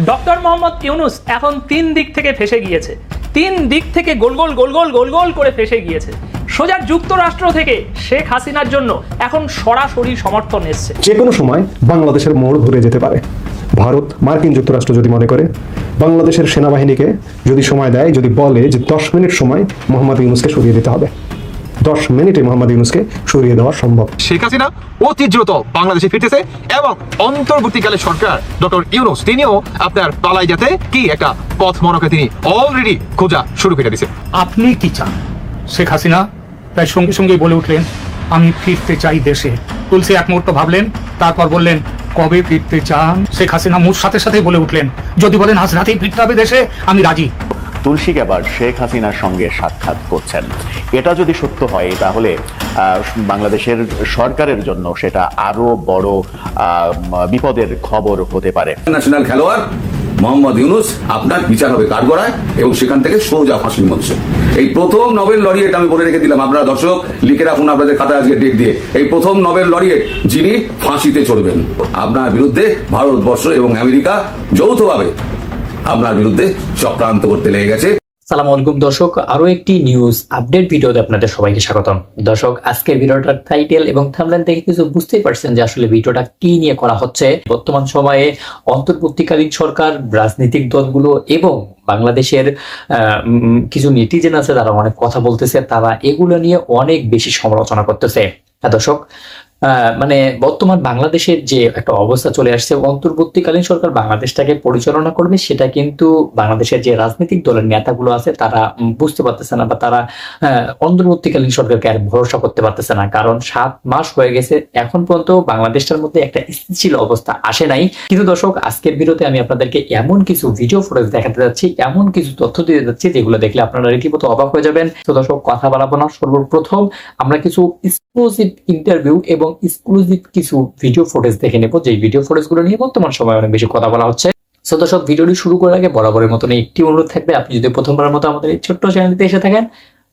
Doctor Mohammad Yunus এখন তিন দিক থেকে ফেসে গিয়েছে, তিন দিক থেকে গোল গোল গোল গোল গোল গোল করে ফেসে গিয়েছে। সোজা যুক্তরাষ্ট্র থেকে শেখ হাসিনার জন্য এখন সরাসরি সমর্থন এসছে। যে কোনো সময় বাংলাদেশের মোড় ঘুরে যেতে পারে। ভারত, মার্কিন যুক্তরাষ্ট্র যদি মনে করে বাংলাদেশের সেনাবাহিনীকে যদি সময় দেয়, যদি বলে যে 10 মিনিট সময় মোহাম্মদ ইউনূসকে সরিয়ে দিতে হবে, 10 মিনিটে মোহাম্মদ ইউনূসকে সরিয়ে দেওয়া সম্ভব। শেখ হাসিনা অতি দ্রুত বাংলাদেশে ফিরতেছে এবং অন্তর্বর্তীকালে সরকার ডক্টর ইউনূস তিনিও আপনার পালাই যেতে কি একটা পথ মনকে তিনি অলরেডি খোঁজা শুরু করে দিয়েছে। আপনি কি চান? শেখ হাসিনা তাই সঙ্গে সঙ্গে বলে উঠলেন, আমি ফিরতে চাই দেশে। তুলসী এক মুহূর্ত ভাবলেন, তারপর বললেন, কবে ফিরতে চান? শেখ হাসিনা মুখ সাথে সাথে বলে উঠলেন, যদি বলেন আজ রাতেই ফিরতে হবে দেশে, আমি রাজি। তুলসী এবার শেখ হাসিনার সঙ্গে সাক্ষাৎ করছেন। এটা যদি সত্য হয় তাহলে বাংলাদেশের সরকারের জন্য সেটা আরো বড় বিপদের খবর হতে পারে। ন্যাশনাল খেলোয়াড় মোহাম্মদ ইউনূস আপনার বিচার হবে কাঠগড়ায় এবং সেখান থেকে সোজা ফাঁসির মঞ্চে। এই প্রথম নোবেল লরিয়েট আমি বলে রেখে দিলাম, আপনারা দর্শক লিখে রাখুন আপনাদের খাতায় আজকে ডেট দিয়ে, এই প্রথম নোবেল লরিয়েট যিনি ফাঁসিতে চড়বেন। আপনার বিরুদ্ধে ভারতবর্ষ এবং আমেরিকা যৌথভাবে আপনার বিরুদ্ধে চক্রান্ত করতে লেগে গেছে। সালাম আলাইকুম দর্শক, আরো একটি নিউজ আপডেট ভিডিওতে আপনাদের সবাইকে স্বাগতম। দর্শক, আজকের ভিডিওটার টাইটেল এবং থাম্বনেল দেখে কিছু বুঝতেই পারছেন যে আসলে ভিডিওটা কি নিয়ে করা হচ্ছে। বর্তমান সময়ে অন্তর্বর্তীকালীন সরকার, রাজনৈতিক দলগুলো এবং বাংলাদেশের কিছু নেটিজেন আছে, তারা অনেক কথা বলতেছে, তারা এগুলো নিয়ে অনেক বেশি সমালোচনা করতেছে। দর্শক, মানে বর্তমান বাংলাদেশের যে একটা অবস্থা চলে আসছে, অন্তর্বর্তীকালীন সরকার বাংলাদেশটাকে পরিচালনা করবে, সেটা কিন্তু বাংলাদেশের যে রাজনৈতিক দলের নেতাগুলো আছে তারা বুঝতে পারতেছে না, বা তারা অন্তর্বর্তীকালীন সরকারকে আর ভরসা করতে পারতেছে না। কারণ 7 মাস হয়ে গেছে, এখন পর্যন্ত বাংলাদেশটার মধ্যে একটা স্থিতিশীল অবস্থা আসে নাই। কিন্তু দর্শক, আজকের ভিডিওতে আমি আপনাদেরকে এমন কিছু ভিডিও ফুটেজ দেখাতে যাচ্ছি, এমন কিছু তথ্য দিতে যাচ্ছি যেগুলো দেখলে আপনারা রীতিমতো অবাক হয়ে যাবেন। তো দর্শক, কথা বাড়াবো না, সর্বপ্রথম আমরা কিছু এক্সক্লুসিভ ইন্টারভিউ এবং এক্সক্লুসিভ কিছু ভিডিও ফুটেজ দেখে নেব, যে ভিডিও ফুটেজগুলো নিয়ে বর্তমান সময়ে অনেক বেশি কথা বলা হচ্ছে। সো দর্শক, ভিডিওটি শুরু করার আগে বরাবরের মতন একটি অনুরোধ থাকবে, আপনি যদি প্রথমবারের মতো আমাদের এই ছোট্ট চ্যানেলটিতে এসে থাকেন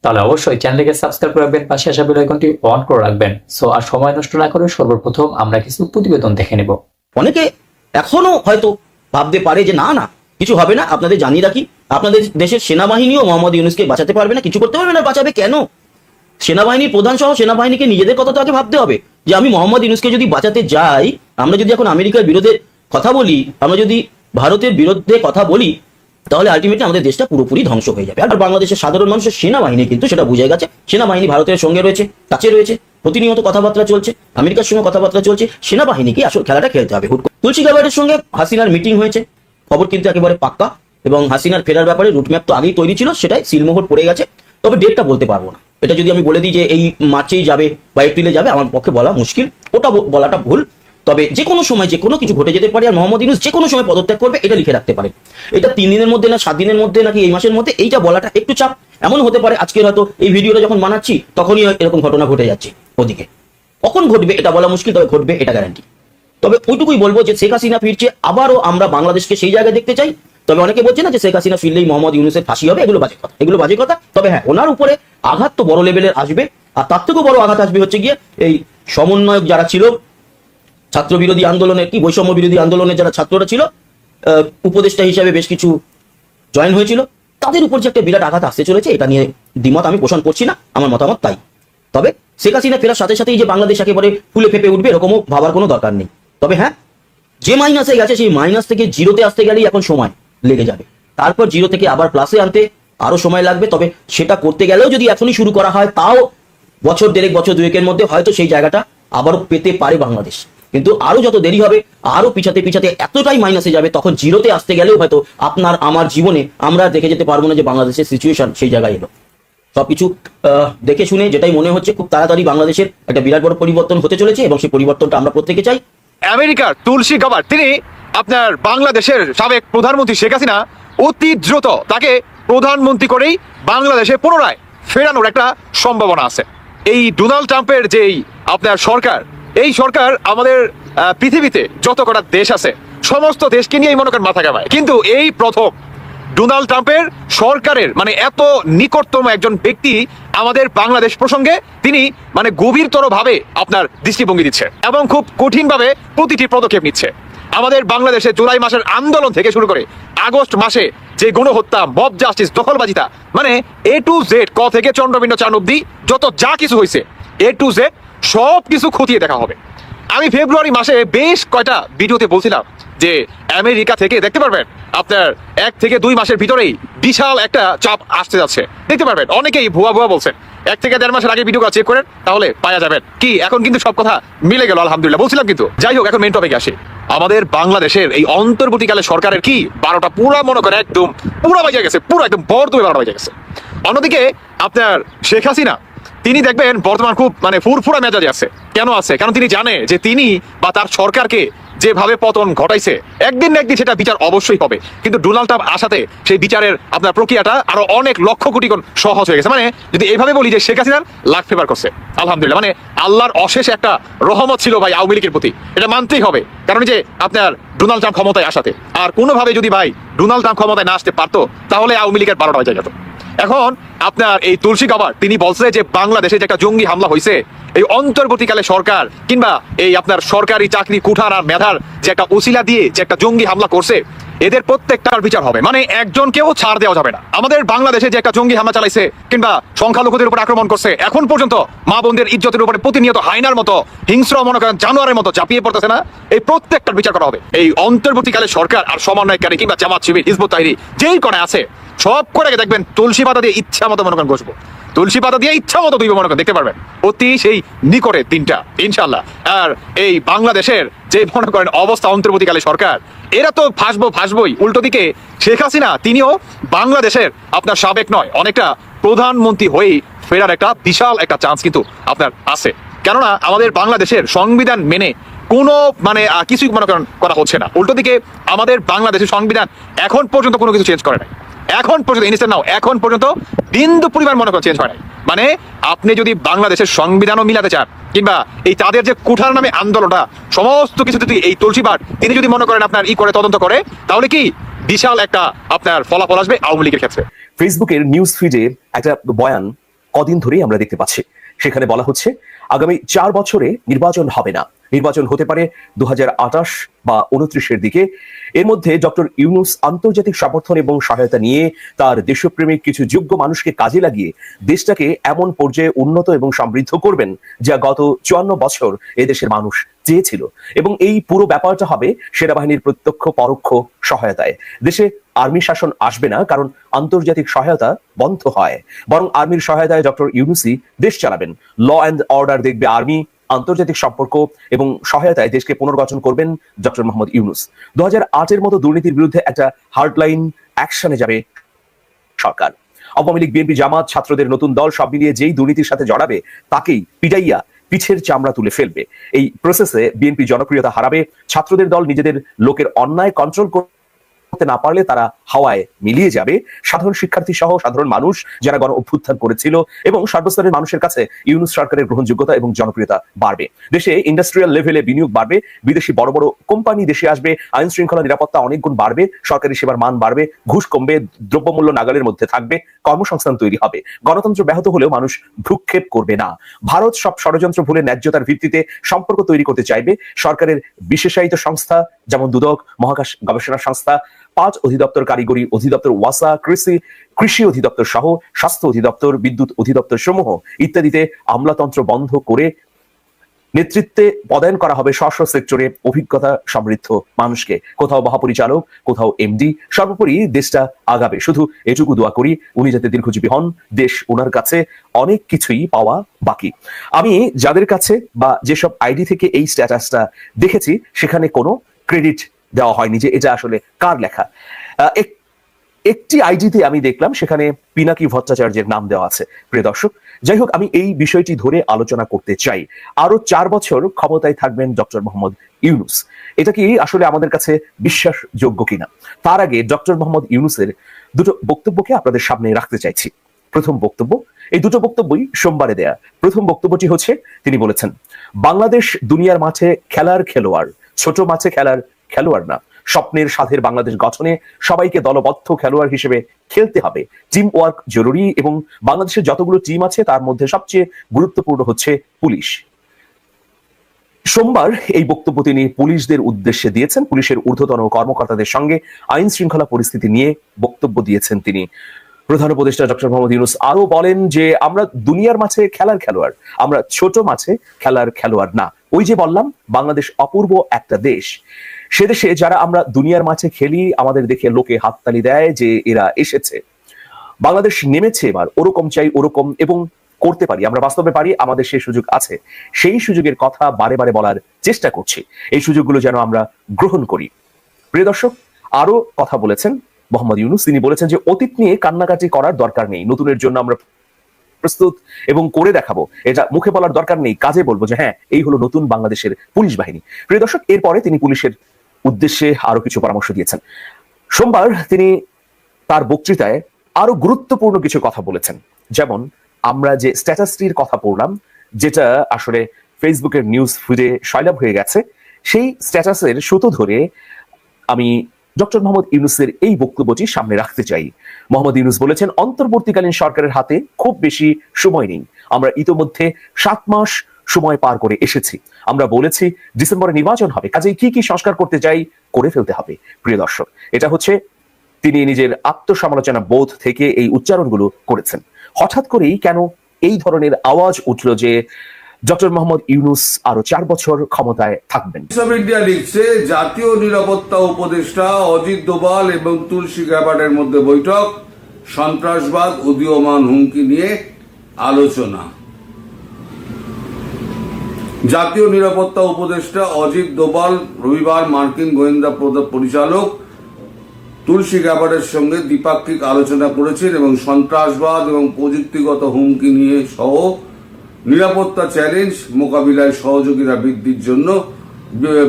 তাহলে অবশ্যই চ্যানেলকে সাবস্ক্রাইব করে রাখবেন, পাশে আসা বেল আইকনটি অন করে রাখবেন। সো আর সময় নষ্ট না করে সর্বপ্রথম আমরা কিছু প্রতিবেদন দেখে নেব। অনেকে এখনো হয়তো ভাবতে পারে যে না না কিছু হবে না। আপনাদের জানিয়ে রাখি, আপনাদের দেশের সেনাবাহিনীও মোহাম্মদ ইউনূসকে বাঁচাতে পারবে না, কিছু করতে পারবে না। বাঁচাবে কেন? সেনাবাহিনীর প্রধান সহ সেনাবাহিনীকে নিজেদের কথা তো আগে ভাবতে হবে যে আমি মোহাম্মদ ইউনূসকে যদি বাঁচাতে যাই, আমরা যদি এখন আমেরিকার বিরুদ্ধে কথা বলি, আমরা যদি ভারতের বিরুদ্ধে কথা বলি, তাহলে আলটিমেটলি আমাদের দেশটা পুরোপুরি ধ্বংস হয়ে যাবে। আর বাংলাদেশের সাধারণ মানুষের সেনাবাহিনী কিন্তু সেটা বুঝে গেছে। সেনাবাহিনী ভারতের সঙ্গে রয়েছে, কাছে রয়েছে, প্রতিনিয়ত কথাবার্তা চলছে, আমেরিকার সঙ্গে কথাবার্তা চলছে। সেনাবাহিনীকে আসল খেলাটা খেলতে হবে। তুলসী গাবার্ডের সঙ্গে হাসিনার মিটিং হয়েছে, খবর কিন্তু একেবারে পাক্কা, এবং হাসিনার ফেরার ব্যাপারে রুটম্যাপ তো আগেই তৈরি ছিল, সেটাই সিলমোহর পড়ে গেছে। তবে ডেটটা বলতে পারবো না। এটা যদি আমি বলে দিই যে এই মার্চেই যাবে বা এপ্রিলে যাবে, আমার পক্ষে বলা মুশকিল, ওটা বলাটা ভুল। তবে যে কোনো সময় যে কোনো কিছু ঘটে যেতে পারে, আর মোহাম্মদ ইউনূস যে কোনো সময় পদত্যাগ করবে এটা লিখে রাখতে পারে। এটা 3 দিনের মধ্যে না 7 দিনের মধ্যে নাকি এই মাসের মধ্যে, এইটা বলাটা একটু চাপ। এমন হতে পারে আজকে হয়তো এই ভিডিওটা যখন বানাচ্ছি তখনই এরকম ঘটনা ঘটে যাচ্ছে ওদিকে। কখন ঘটবে এটা বলা মুশকিল, তবে ঘটবে এটা গ্যারান্টি। তবে ওইটুকুই বলবো যে শেখ হাসিনা ফিরছে, আবারও আমরা বাংলাদেশকে সেই জায়গায় দেখতে চাই। তবে অনেকে বলছে না যে শেখ হাসিনা ফিরলেই মোহাম্মদ ইউনূসের ফাঁসি হবে, এগুলো বাজে কথা, এগুলো বাজে কথা। তবে হ্যাঁ, ওনার উপরে আঘাত তো বড় লেভেলের আসবে, আর তার থেকেও বড় আঘাত আসবে হচ্ছে গিয়ে এই সমন্বয়ক যারা ছিল, ছাত্র বিরোধী আন্দোলনের কি বৈষম্য বিরোধী আন্দোলনের যারা ছাত্ররা ছিল, উপদেষ্টা হিসাবে বেশ কিছু জয়েন হয়েছিল, তাদের উপর যে একটা বিরাট আঘাত আসতে চলেছে, এটা নিয়ে দ্বিমত আমি পোষণ করছি না, আমার মতামত তাই। তবে শেখ হাসিনা ফেরার সাথে সাথেই যে বাংলাদেশ একেবারে ফুলে ফেপে উঠবে এরকমও ভাবার কোনো দরকার নেই। তবে হ্যাঁ, যে মাইনাসে গেছে সেই মাইনাস থেকে জিরোতে আসতে গেলেই এখন সময় লেগে যাবে। তারপর জিরো থেকে আবার প্লাসে আনতে আরো সময় লাগবে। তবে সেটা করতে গেলেও যদি এখনই শুরু করা হয়, তাও বছর দেড়েক, বছর দুয়েকের মধ্যে হয়তো সেই জায়গাটা আবারও পেতে পারে বাংলাদেশ। কিন্তু আরো যত দেরি হবে, আরো পিছাতে পিছাতে এতটাই মাইনাসে যাবে, তখন জিরোতে আসতে গেলেও হয়তো আপনার আমার জীবনে আমরা দেখে যেতে পারবো না যে বাংলাদেশের সিচুয়েশন সেই জায়গায় এলো। সবকিছু দেখে শুনে যেটাই মনে হচ্ছে খুব তাড়াতাড়ি বাংলাদেশের একটা বিরাট বড় পরিবর্তন হতে চলেছে, এবং সেই পরিবর্তনটা আমরা প্রত্যেকে চাই। আমেরিকার তুলসী গাবার্ড তিনি আপনার বাংলাদেশের সাবেক প্রধানমন্ত্রী শেখ হাসিনা অতি দ্রুত তাকে প্রধানমন্ত্রী করেই বাংলাদেশে পুনরায় ফেরানোর একটা সম্ভাবনা আছে। এই ডোনাল্ড ট্রাম্পের যেই আপনার সরকার, এই সরকার আমাদের পৃথিবীতে যত কটা দেশ আছে সমস্ত দেশকে নিয়েই মনে করেন মাথা ঘামায়, কিন্তু এই প্রথম ডোনাল্ড ট্রাম্পের সরকারের মানে এত নিকটতম একজন ব্যক্তি আমাদের বাংলাদেশ প্রসঙ্গে তিনি মানে গভীরতর ভাবে আপনার দৃষ্টিভঙ্গি দিচ্ছে এবং খুব কঠিন ভাবে প্রতিটি পদক্ষেপ নিচ্ছে। আমাদের বাংলাদেশে জুলাই মাসের আন্দোলন থেকে শুরু করে আগস্ট মাসে যে গণহত্যা, মব জাস্টিস, দখলবাজিতা, মানে A to Z, ক থেকে চন্দ্রবিন্দু চান অব্দি যত যা কিছু হয়েছে A to Z সব কিছু খতিয়ে দেখা হবে। আমি ফেব্রুয়ারি মাসে বেশ কয়টা ভিডিওতে বলছিলাম যে আমেরিকা থেকে দেখতে পারবেন আপনার 1 থেকে 2 মাসের ভিতরেই বিশাল একটা চাপ আসতে যাচ্ছে, দেখতে পারবেন। অনেকেই ভুয়া বলছেন, 1 থেকে 1.5 মাসের আগে ভিডিওটা চেক করেন, তাহলে পাওয়া যাবেন। কি এখন কিন্তু সব কথা মিলে গেল, আলহামদুলিল্লাহ বলছিলাম। কিন্তু যাই হোক, এখন মেইন টপিকে আসি। আমাদের বাংলাদেশের এই অন্তর্বর্তীকালে সরকারের কি 12টা পুরা মনে করে একদম পুরা বাজে গেছে, পুরো একদম বর্দমে 12টা বাজে গেছে। অন্যদিকে আপনার শেখ হাসিনা, তিনি দেখবেন বর্তমান খুব মানে ফুরফুরা মেজাজে আছে। কেন আছে? কারণ তিনি জানে যে তিনি বা তার সরকারকে যেভাবে পতন ঘটাইছে একদিন না একদিন সেটা বিচার অবশ্যই হবে। কিন্তু ডোনাল্ড ট্রাম্প আসাতে সেই বিচারের আপনার প্রক্রিয়াটা আরো অনেক লক্ষ কোটি গুণ সহজ হয়ে গেছে। মানে যদি এভাবে বলি যে শেখ হাসিনার লাখ ফেভার করছে, আলহামদুলিল্লাহ। মানে আল্লাহর অশেষ একটা রহমত ছিল ভাই আওয়ামী লীগের প্রতি, এটা মানতেই হবে। কারণ যে আপনার ডোনাল্ড ট্রাম্প ক্ষমতায় আসাতে, আর কোনোভাবে যদি ভাই ডোনাল্ড ট্রাম্প ক্ষমতায় না আসতে পারতো তাহলে আওয়ামী লীগের 12টা বাজে যেত। এখন আপনার এই তুলসী গাবার তিনি বলছে যে বাংলাদেশে যে একটা জঙ্গি হামলা হয়েছে, এই অন্তর্বর্তীকালে সরকার কিংবা এই আপনার সরকারি চাকরি কুঠার আর মেধার যে একটা ওসিলা দিয়ে যে একটা জঙ্গি হামলা করছে, এদের প্রত্যেকটার বিচার হবে। মানে একজনকেও ছাড় দেওয়া যাবে না। আমাদের বাংলাদেশে যে একটা জঙ্গি হামলা চালাইছে কিংবা সংখ্যালঘুদের উপর আক্রমণ করছে, এখন পর্যন্ত মা বোনদের ইজ্জতের উপরে প্রতিনিয়ত হাইনার মতো হিংস্র মনে করেন জানোয়ারের মতো চাপিয়ে পড়তেছে না, এই প্রত্যেকটার বিচার করা হবে। এই অন্তর্বর্তীকালে সরকার আর সমন্বয়কারী কিংবা জামাত শিবির, হিজবুত তাহরীর যেই করে আছে সব করে দেখবেন তুলসী পাতা দিয়ে ইচ্ছা মতো মনে করেন ঘষবো, তুলসী পাতা দিয়ে ইচ্ছা মতো দুইবার মনে করেন দেখতে পারবেন অতি সেই নিকটের দিনটা ইনশাল্লাহ। আর এই বাংলাদেশের যে মনে করেন অবস্থা অন্তর্বর্তীকালে সরকার, এরা তো ফাঁসবই। উল্টো দিকে শেখ হাসিনা তিনিও বাংলাদেশের আপনার সাবেক নয় অনেকটা প্রধানমন্ত্রী হয়েই ফেরার একটা বিশাল একটা চান্স কিন্তু আপনার আছে। কেননা আমাদের বাংলাদেশের সংবিধান মেনে কোনো মানে কিছুই মনে করেন করা হচ্ছে না। উল্টো দিকে আমাদের বাংলাদেশের সংবিধান এখন পর্যন্ত কোনো কিছু চেঞ্জ করে নাই, এখন পর্যন্ত ইনস্ট্যান্ট নাও এখন পর্যন্ত বিন্দু পরিমাণ মনে করেন চেঞ্জ হয় নাই। মানে আপনি যদি বাংলাদেশের সংবিধানও মিলাতে চান কিংবা এই তাদের যে কুঠার নামে আন্দোলনটা সমস্ত কিছু যদি এই তুলসীবাট তিনি যদি মনে করেন আপনার করে তদন্ত করে, তাহলে কি বিশাল একটা আপনার ফলাফল আসবে আওয়ামী লীগের ক্ষেত্রে। ফেসবুকের নিউজ ফিডে একটা বয়ান কদিন ধরেই আমরা দেখতে পাচ্ছি। সেখানে বলা হচ্ছে আগামী 4 বছরে নির্বাচন হবে না, নির্বাচন হতে পারে 2028 বা 29-এর দিকে। এর মধ্যে ডক্টর ইউনূস আন্তর্জাতিক সমর্থন এবং সহায়তা নিয়ে তার দেশপ্রেমিক কিছু যোগ্য মানুষকে কাজে লাগিয়ে দেশটাকে এমন পর্যায়ে উন্নত এবং সমৃদ্ধ করবেন যা গত 54 বছর এদেশের মানুষ চেয়েছিল। এবং এই পুরো ব্যাপারটা হবে সেনাবাহিনীর প্রত্যক্ষ পরোক্ষ সহায়তায়। দেশে আর্মি শাসন আসবে না, কারণ আন্তর্জাতিক সহায়তা বন্ধ হয়, বরং আর্মির সহায়তায় ডক্টর ইউনূসই দেশ চালাবেন। ল অ্যান্ড অর্ডার দেখবে আর্মি, আন্তর্জাতিক সম্পর্ক এবং সহায়তায় দেশকে পুনর্গঠন করবেন ডক্টর মোহাম্মদ ইউনূস। 2008-এর মতো দুর্নীতির বিরুদ্ধে একটা হার্ডলাইন অ্যাকশনে যাবে সরকার। আওয়ামী লীগ, বিএনপি, জামাত, ছাত্রদের নতুন দল সব মিলিয়ে যেই দুর্নীতির সাথে জড়াবে তাকেই পিটাইয়া পিছের চামড়া তুলে ফেলবে। এই প্রসেসে বিএনপি জনপ্রিয়তা হারাবে, ছাত্রদের দল নিজেদের লোকের অন্যায় কন্ট্রোল করতে না পারলে তারা হাওয়ায় মিলিয়ে যাবে। সাধারণ শিক্ষার্থী সহ সাধারণ মানুষ যারা গণ অভ্যুত্থান করেছিল এবং সর্বস্তরের মানুষের কাছে ইউনূস সরকারের গ্রহণযোগ্যতা এবং জনপ্রিয়তা বাড়বে। দেশে ইন্ডাস্ট্রিয়াল লেভেলে বিনিয়োগ বাড়বে, বিদেশি বড় বড় কোম্পানি দেশে আসবে, আইন শৃঙ্খলা নিরাপত্তা অনেক গুণ বাড়বে, সরকারি সেবার মান বাড়বে, ঘুষ কমবে, দ্রব্যমূল্য নাগালের মধ্যে থাকবে, কর্মসংস্থান তৈরি হবে। গণতন্ত্র ব্যাহত হলেও মানুষ ভ্রুক্ষেপ করবে না। ভারত সব ষড়যন্ত্র ভুলে ন্যায্যতার ভিত্তিতে সম্পর্ক তৈরি করতে চাইবে। সরকারের বিশেষায়িত সংস্থা যেমন দুদক, মহাকাশ গবেষণা সংস্থা, 5 অধিদপ্তর, কারিগরি অধিদপ্তর, ওয়াসা, কৃষি অধিদপ্তর সহ স্বাস্থ্য অধিদপ্তর, বিদ্যুৎ অধিদপ্তর সমূহ ইত্যাদিতে আমলাতন্ত্র বন্ধ করে নেতৃত্বে পদায়ন করা হবে স্ব সেক্টরে অভিজ্ঞতা সমৃদ্ধ মানুষকে। কোথাও মহাপরিচালক, কোথাও এমডি, সর্বোপরি দেশটা আগাবে। শুধু এটুকু দোয়া করি উনি যাতে দীর্ঘজীবী হন। দেশ ওনার কাছে অনেক কিছুই পাওয়া বাকি। আমি যাদের কাছে বা যেসব আইডি থেকে এই স্ট্যাটাসটা দেখেছি সেখানে কোনো ক্রেডিট দেওয়া হয়নি যে এটা আসলে কার লেখা। একটি আইডিতে আমি দেখলাম সেখানে পিনাকি ভট্টাচার্যের নাম দেওয়া আছে। প্রিয় দর্শক, যাই হোক, আমি এই বিষয়টি ধরে আলোচনা করতে চাই। আরো 4 বছর ক্ষমতায় থাকবেন ডক্টর মোহাম্মদ ইউনূস, এটা কি আসলে আমাদের কাছে বিশ্বাসযোগ্য কিনা? তার আগে ডক্টর মোহাম্মদ ইউনূসের দুটো বক্তব্যকে আপনাদের সামনে রাখতে চাইছি। প্রথম বক্তব্য, এই দুটো বক্তব্যই সোমবারে দেয়া। প্রথম বক্তব্যটি হচ্ছে, তিনি বলেছেন বাংলাদেশ দুনিয়ার মাঠে খেলার খেলোয়াড়, ছোট মাঠে খেলার খেলোয়াড় না। স্বপ্নের সাথের বাংলাদেশ গঠনে সবাইকে দলবদ্ধ খেলোয়াড় হিসেবে খেলতে হবে। টিম ওয়ার্ক জরুরি এবং বাংলাদেশের যতগুলো টিম আছে তার মধ্যে সবচেয়ে গুরুত্বপূর্ণ হচ্ছে পুলিশ। সোমবার এই বক্তব্য তিনি পুলিশদের উদ্দেশ্যে দিয়েছেন। পুলিশের ঊর্ধ্বতন কর্মকর্তাদের সঙ্গে আইন শৃঙ্খলা পরিস্থিতি নিয়ে বক্তব্য দিয়েছেন তিনি। প্রধান উপদেষ্টা ডক্টর মোহাম্মদ ইউনূস আরো বলেন যে আমরা দুনিয়ার মাঝে খেলার খেলোয়াড়, আমরা ছোট মাছে খেলার খেলোয়াড় না। ওই যে বললাম বাংলাদেশ অপূর্ব একটা দেশ, সে দেশে যারা আমরা দুনিয়ার মাঝে খেলি আমাদের দেখে লোকে হাততালি দেয় যে এরা এসেছে। বাংলাদেশ নেমেছে এবার, ওরকম চাই ওরকম, এবং করতে পারি, আমরা বাস্তবে পারি, আমাদের সেই সুযোগ আছে। সেই সুযোগের কথা বারে বারে বলার চেষ্টা করছি, এই সুযোগগুলো যেন আমরা গ্রহণ করি। প্রিয় দর্শক, আরো কথা বলেছেন মোহাম্মদ ইউনূস। তিনি বলেছেন যে অতীত নিয়ে কান্নাকাটি করার দরকার নেই, নতুনের জন্য আমরা প্রস্তুত এবং করে দেখাবো। এটা মুখে বলার দরকার নেই, কাজে বলবো যে হ্যাঁ এই হলো নতুন বাংলাদেশের পুলিশ বাহিনী। প্রিয় দর্শক, এরপরে তিনি পুলিশের উদ্দেশ্যে আরো কিছু পরামর্শ দিয়েছেন। সোমবার তিনি তার বক্তৃতায় আরো গুরুত্বপূর্ণ কিছু কথা বলেছেন, যেমন আমরা যে স্ট্যাটাসটির কথা পড়লাম, যেটা আসলে ফেসবুকের নিউজ ফিডে সয়লাব হয়ে গেছে, সেই স্ট্যাটাসের সুতো ধরে আমি ডক্টর মোহাম্মদ ইউনূসের এই বক্তব্যটি সামনে রাখতে চাই। মোহাম্মদ ইউনূস বলেছেন, অন্তর্বর্তীকালীন সরকারের হাতে খুব বেশি সময় নেই, আমরা ইতোমধ্যে 7 মাস সময় পার করে এসেছি। আমরা বলেছি ডিসেম্বরে নির্বাচন হবে, কাজেই কি কি সংস্কার করতে চাই করে ফেলতে হবে। প্রিয় দর্শক, এটা হচ্ছে তিনি নিজের আত্মসমালোচনা বোধ থেকে এই উচ্চারণগুলো করেছেন। হঠাৎ করেই কেন এই ধরনের আওয়াজ উঠল যে ডক্টর মোহাম্মদ ইউনূস আরো 4 বছর ক্ষমতায় থাকবেন? ইন্ডিয়া লিখছে, জাতীয় নিরাপত্তা উপদেষ্টা অজিত দোভাল এবং তুলসী গ্যাবার্ডের মধ্যে বৈঠক, সন্ত্রাসবাদ উদীয়মান হুমকি নিয়ে আলোচনা। জাতীয় নিরাপত্তা উপদেষ্টা অজিত দোভাল রবিবার মার্কিন গোয়েন্দা পরিচালক তুলসী গ্যাবার্ডের সঙ্গে দ্বিপাক্ষিক আলোচনা করেছেন এবং সন্ত্রাসবাদ এবং প্রযুক্তিগত হুমকি নিয়ে সহ নিরাপত্তা চ্যালেঞ্জ মোকাবিলায় সহযোগিতা বৃদ্ধির জন্য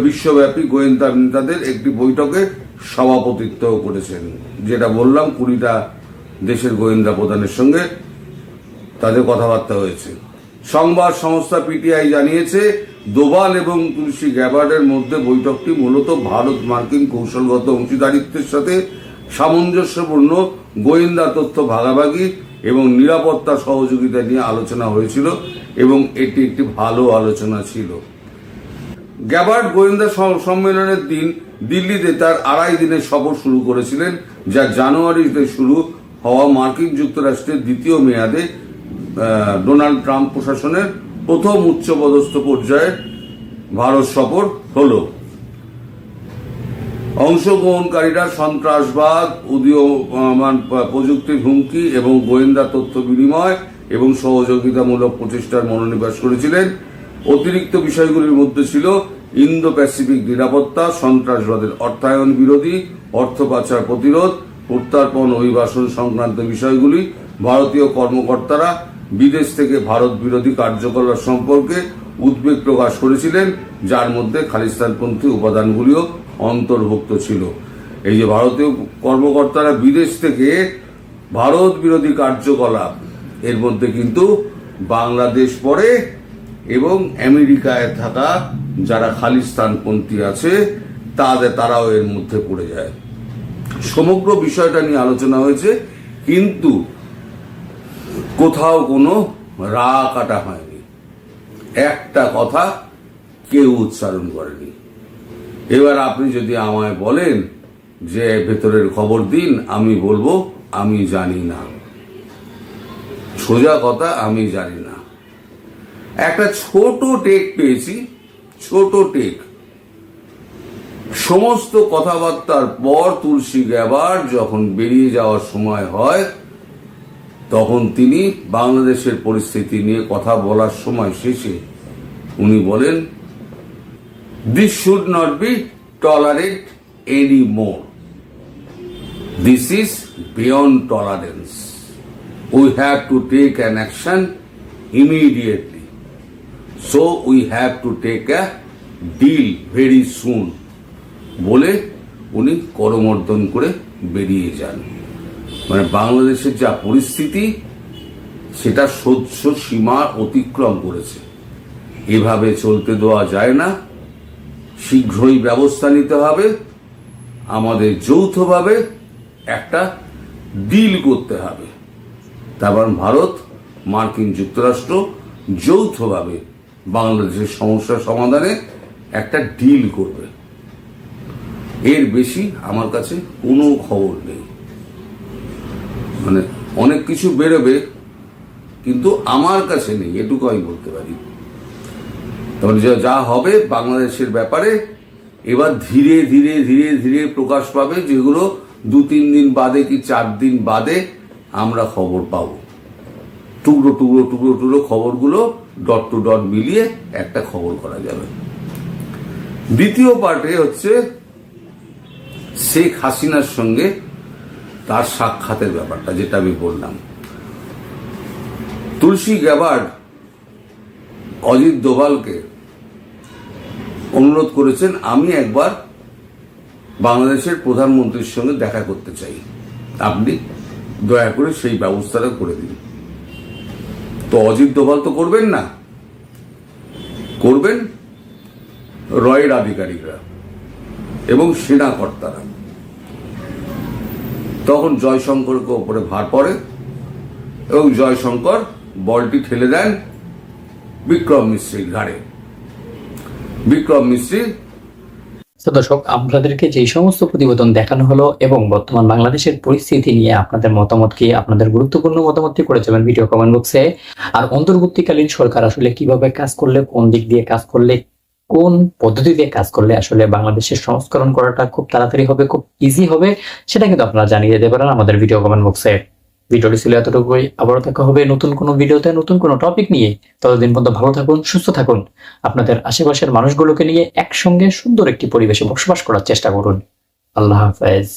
বিশ্বব্যাপী গোয়েন্দা নেতাদের একটি বৈঠকে সভাপতিত্ব করেছেন। যেটা বললাম, 20টা দেশের গোয়েন্দা প্রধানের সঙ্গে তাদের কথাবার্তা হয়েছে। সংবাদ সংস্থা পিটিআই জানিয়েছে, দোভাল এবং তুলসী গ্যাবার্ডের মধ্যে বৈঠকটি মূলত ভারত মার্কিন কৌশলগত অংশীদারিত্বের সাথে সামঞ্জস্যপূর্ণ গোয়েন্দা তথ্য ভাগাভাগি এবং নিরাপত্তা সহযোগিতা নিয়ে আলোচনা হয়েছিল এবং এটি একটি ভালো আলোচনা ছিল। গ্যাবার্ড গোয়েন্দা সম্মেলনের দিন দিল্লিতে তার 2.5 দিনের সফর শুরু করেছিলেন, যা জানুয়ারিতে শুরু হওয়া মার্কিন যুক্তরাষ্ট্রের দ্বিতীয় মেয়াদে ডোনাল্ড ট্রাম্প প্রশাসনের প্রথম উচ্চপদস্থ পর্যায়ের ভারত সফর হল। অংশগ্রহণকারীরা সন্ত্রাসবাদ, উদীয়মান প্রযুক্তির হুমকি এবং গোয়েন্দা তথ্য বিনিময় এবং সহযোগিতামূলক প্রচেষ্টার মনোনিবেশ করেছিলেন। অতিরিক্ত বিষয়গুলির মধ্যে ছিল ইন্দো প্যাসিফিক নিরাপত্তা, সন্ত্রাসবাদের অর্থায়ন বিরোধী, অর্থ পাচার প্রতিরোধ, প্রত্যর্পণ অভিবাসন সংক্রান্ত বিষয়গুলি। ভারতীয় কর্মকর্তারা বিদেশ থেকে ভারত বিরোধী কার্যকলাপ সম্পর্কে উদ্বেগ প্রকাশ করেছিলেন, যার মধ্যে খালিস্তানপন্থী উপাদানগুলিও অন্তর্ভুক্ত ছিল। এই যে ভারতীয় কর্মকর্তারা বিদেশ থেকে ভারত বিরোধী কার্যকলাপ, এর মধ্যে কিন্তু বাংলাদেশ পড়ে এবং আমেরিকায় থাকা যারা খালিস্তানপন্থী আছে তারাও এর মধ্যে পড়ে যায়। সমগ্র বিষয়টা নিয়ে আলোচনা হয়েছে, কিন্তু কোথাও কোনো রা কাটা হয়নি, একটা কথা কেউ উচ্চারণ করেনি। এবার আপনি যদি আমায় বলেন যে ভেতরের খবর দিন, আমি বলবো আমি জানি না, সোজা কথা আমি জানি না। একটা ছোট টেক পেয়েছি, ছোট টেক। সমস্ত কথাবার্তার পর তুলসী গ্যাবার্ড যখন বেরিয়ে যাওয়ার সময় হয়, তখন তিনি বাংলাদেশের পরিস্থিতি নিয়ে কথা বলার সময় শেষে উনি বলেন, this should not be tolerate any more, this is beyond tolerance, we have to take an action immediately, so we have to take a deal very soon বলে উনি করমর্দন করে বেরিয়ে যান। মানে বাংলাদেশের যা পরিস্থিতি সেটা সহ্য সীমা অতিক্রম করেছে, এভাবে চলতে দেওয়া যায় না, শীঘ্রই ব্যবস্থা নিতে হবে, আমাদের যৌথভাবে একটা ডিল করতে হবে। তারপর ভারত, মার্কিন যুক্তরাষ্ট্র যৌথভাবে বাংলাদেশের সমস্যার সমাধানে একটা ডিল করবে। এর বেশি আমার কাছে কোনো খবর নেই। মানে অনেক কিছু বেরোবে, কিন্তু আমার কাছে নেই, এটুকু আমি বলতে পারি। তবে যা হবে বাংলাদেশের ব্যাপারে এবার ধীরে ধীরে ধীরে ধীরে প্রকাশ পাবে, যেগুলো 2-3 দিন বাদে কি 4 দিন বাদে আমরা খবর পাবো। টুকরো টুকরো টুকরো টুকরো খবরগুলো ডট টু ডট মিলিয়ে একটা খবর করা যাবে। দ্বিতীয় পার্টে হচ্ছে শেখ হাসিনার সঙ্গে তার সাক্ষাতের ব্যাপারটা, যেটা আমি বললাম। তুলসী গ্যাবার্ড অজিত দোভালকে অনুরোধ করেছেন, আমি একবার বাংলাদেশের প্রধানমন্ত্রীর সঙ্গে দেখা করতে চাই, আপনি দয়া করে সেই ব্যবস্থাটা করে দিন। তো অজিত দোভাল তো করবেন না, করবেন রয়ের আধিকারিকরা এবং সেনা কর্তারা। তখন জয়শঙ্করকে ওপরে ভার পড়ে এবং জয়শঙ্কর বলটি ঠেলে দেন বিক্রম মিশ্রির ঘাড়ে। বিক্রম মিশ্রি। তো দর্শক, আপনাদেরকে যে সমস্ত প্রতিবেদন দেখানো হলো এবং বর্তমান বাংলাদেশের পরিস্থিতি নিয়ে আপনাদের মতামত কি, আপনাদের গুরুত্বপূর্ণ মতামতটি করে যাবেন ভিডিও কমেন্ট বক্সে। আর অন্তর্বর্তীকালীন সরকার আসলে কিভাবে কাজ করলে, কোন দিক দিয়ে কাজ করলে, কোন পদ্ধতি দিয়ে কাজ করলে আসলে বাংলাদেশের সংস্করণ করাটা খুব তাড়াতাড়ি হবে, খুব ইজি হবে, সেটা কিন্তু আপনারা জানিয়ে দিতে পারেন আমাদের ভিডিও কমেন্ট বক্সে। ভিডিওটি ছিল এতটুকুই, আবারও দেখা হবে নতুন কোনো ভিডিওতে নতুন কোনো টপিক নিয়ে। ততদিন পর্যন্ত ভালো থাকুন, সুস্থ থাকুন, আপনাদের আশেপাশের মানুষগুলোকে নিয়ে একসঙ্গে সুন্দর একটি পরিবেশে বসবাস করার চেষ্টা করুন। আল্লাহ হাফেজ।